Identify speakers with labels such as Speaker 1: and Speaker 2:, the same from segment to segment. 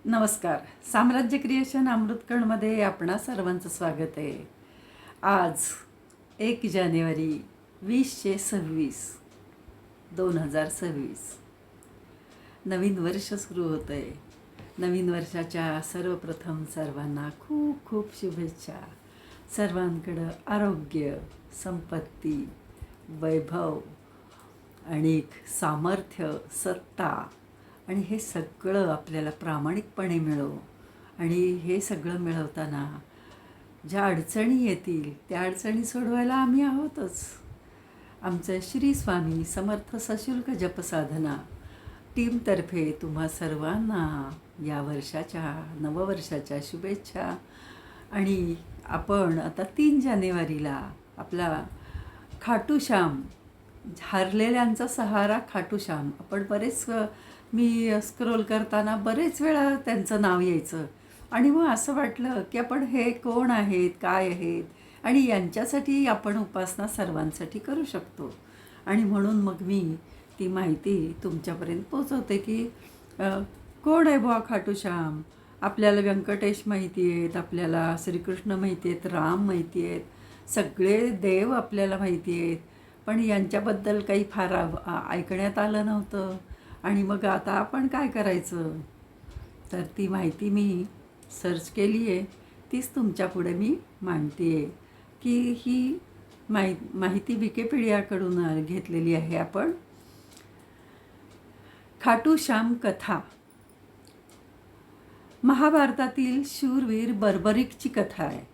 Speaker 1: नमस्कार. साम्राज्य क्रिएशन अमृतकणमध्ये आपणा सर्वांचं स्वागत आहे. आज 1 जानेवारी 2026 नवीन वर्ष सुरू होतं आहे. नवीन वर्षाच्या सर्वप्रथम सर्वांना खूप खूप शुभेच्छा. सर्वांकडं आरोग्य, संपत्ती, वैभव आणि सामर्थ्य, सत्ता आणि हे सगळं आपल्याला प्रामाणिकपणे मिळो. आणि हे सगळं मिळवताना ज्या अडचणी येतील त्या अडचणी सोडवायला आम्ही आहोतच. आमचं श्री स्वामी समर्थ सशुल्क जपसाधना टीमतर्फे तुम्हा सर्वांना या वर्षाच्या नववर्षाच्या शुभेच्छा. आणि आपण आता 3 जानेवारीला आपला खाटूश्याम, हरलेल्यांचा सहारा खाटूश्याम, आपण मी स्क्रोल करताना बरेच वेळा त्यांचं नाव यायचं आणि मग असं वाटलं की आपण हे कोण आहेत, काय आहेत आणि यांच्यासाठी आपण उपासना सर्वांसाठी करू शकतो. आणि म्हणून मग मी ती माहिती तुमच्यापर्यंत पोचवते की कोण आहे बुवा खाटूश्याम. आपल्याला व्यंकटेश माहिती आहेत, आपल्याला श्रीकृष्ण माहिती आहेत, राम माहिती आहेत, सगळे देव आपल्याला माहिती आहेत, पण यांच्याबद्दल काही फार ऐकण्यात आलं नव्हतं. आणि मग आता आपण काय करायचं, तर ती माहिती मी सर्च केली आहे, तीच तुमच्यापुढे मी मांडते आहे. की ही माहिती विकिपीडियाकडून घेतलेली आहे आपण. खाटूश्याम कथा महाभारतातील शूरवीर बर्बरीकची कथा आहे,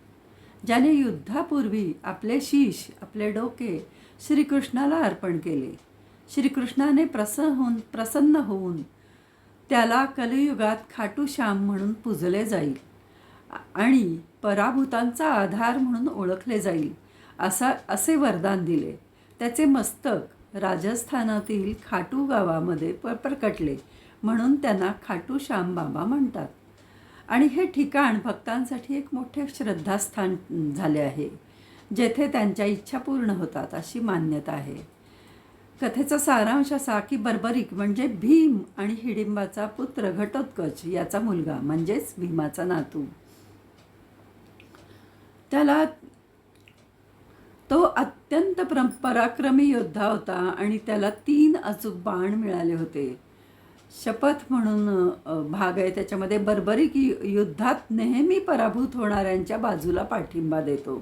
Speaker 1: ज्याने युद्धापूर्वी आपले शीश, आपले डोके श्रीकृष्णाला अर्पण केले. श्रीकृष्णाने प्रसन्न होऊन त्याला कलियुगात खाटूश्याम म्हणून पूजले जाईल आणि पराभूतांचा आधार म्हणून ओळखले जाईल असे वरदान दिले. त्याचे मस्तक राजस्थानातील खाटू गावामध्ये प्रकटले, म्हणून त्यांना खाटूश्याम बाबा म्हणतात. आणि हे ठिकाण भक्तांसाठी एक मोठे श्रद्धास्थान झाले आहे, जेथे त्यांच्या इच्छा पूर्ण होतात अशी मान्यता आहे. कथेचा सारांश असा की बर्बरीक म्हणजे भीम आणि हिडिंबाचा पुत्र घटोत्कच याचा मुलगा, म्हणजेच भीमाचा नातू. त्याला तो अत्यंत पराक्रमी योद्धा होता आणि त्याला 3 अचूक बाण मिळाले होते. शपथ म्हणून भाग आहे त्याच्यामध्ये. बर्बरीक युद्धात नेहमी पराभूत होणाऱ्यांच्या बाजूला पाठिंबा देतो.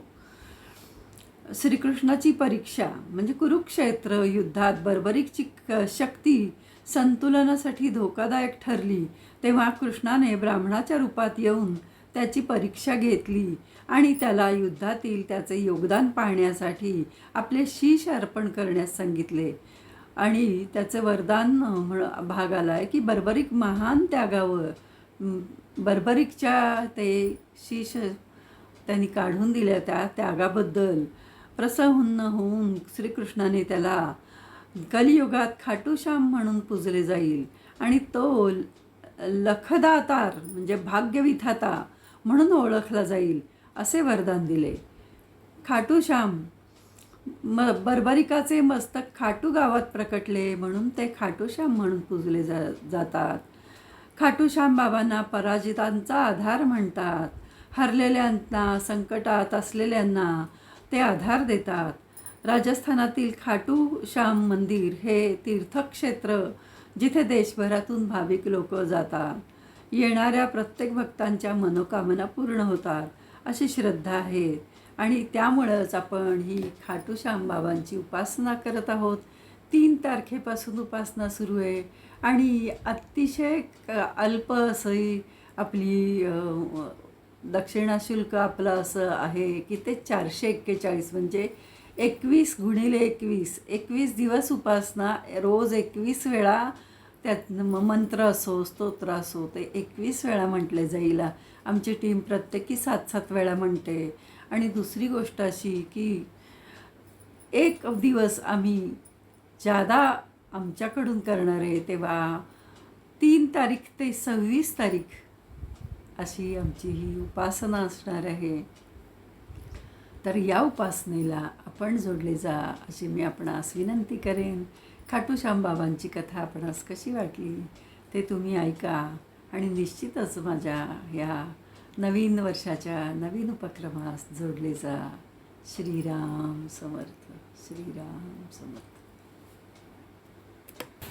Speaker 1: श्रीकृष्णाची परीक्षा म्हणजे कुरुक्षेत्र युद्धात बर्बरीकची शक्ती संतुलनासाठी धोकादायक ठरली, तेव्हा कृष्णाने ब्राह्मणाच्या रूपात येऊन त्याची परीक्षा घेतली आणि त्याला युद्धातील त्याचे योगदान पाहण्यासाठी आपले शीश अर्पण करण्यास सांगितले. आणि त्याचे वरदान भाग आला आहे की बर्बरीक महान त्यागावर, बर्बरीकच्या ते शीश त्यांनी काढून दिल्या त्या त्यागाबद्दल प्रसन्न होऊन श्रीकृष्णाने त्याला कलियुगात खाटूश्याम म्हणून पूजले जाईल आणि तो लखदातार म्हणजे भाग्यविधाता म्हणून ओळखला जाईल असे वरदान दिले. खाटूश्याम बर्बरिकाचे मस्तक खाटू गावात प्रकटले, म्हणून ते खाटूश्याम म्हणून पूजले जातात. खाटूश्याम बाबांना पराजितांचा आधार म्हणतात. हरलेल्यांना, संकटात असलेल्यांना ते आधार देतात. राजस्थानातील खाटूश्याम मंदिर हे तीर्थक्षेत्र जिथे देशभरातून भाविक लोक जातात. येणाऱ्या प्रत्येक भक्तांच्या मनोकामना पूर्ण होतात अशी श्रद्धा आहे आणि त्यामुळंच आपण ही खाटूश्याम बाबांची उपासना करत आहोत. 3 तारखेपासून उपासना सुरू आहे आणि अतिशय अल्प अशी आपली दक्षिणा शुल्क आपलं असं आहे की ते 441 म्हणजे 21 गुणिले 21 दिवस उपासना, रोज 21 वेळा त्यात मंत्र असो, स्तोत्र असो, ते 21 वेळा म्हटले जाईल. आमची टीम प्रत्येकी 7-7 वेळा म्हणते. आणि दुसरी गोष्ट अशी की एक दिवस आम्ही जादा आमच्याकडून करणार आहे, तेव्हा 3 तारीख ते 26 तारीख अशी आमची ही उपासना असणार आहे. तर या उपासनेला आपण जोडले जा अशी मी आपणास विनंती करेन. खाटूश्याम बाबांची कथा आपणास कशी वाटली ते तुम्ही ऐका आणि निश्चितच माझ्या या नवीन वर्षाच्या नवीन उपक्रमास जोडले जा. श्रीराम समर्थ. श्रीराम समर्थ.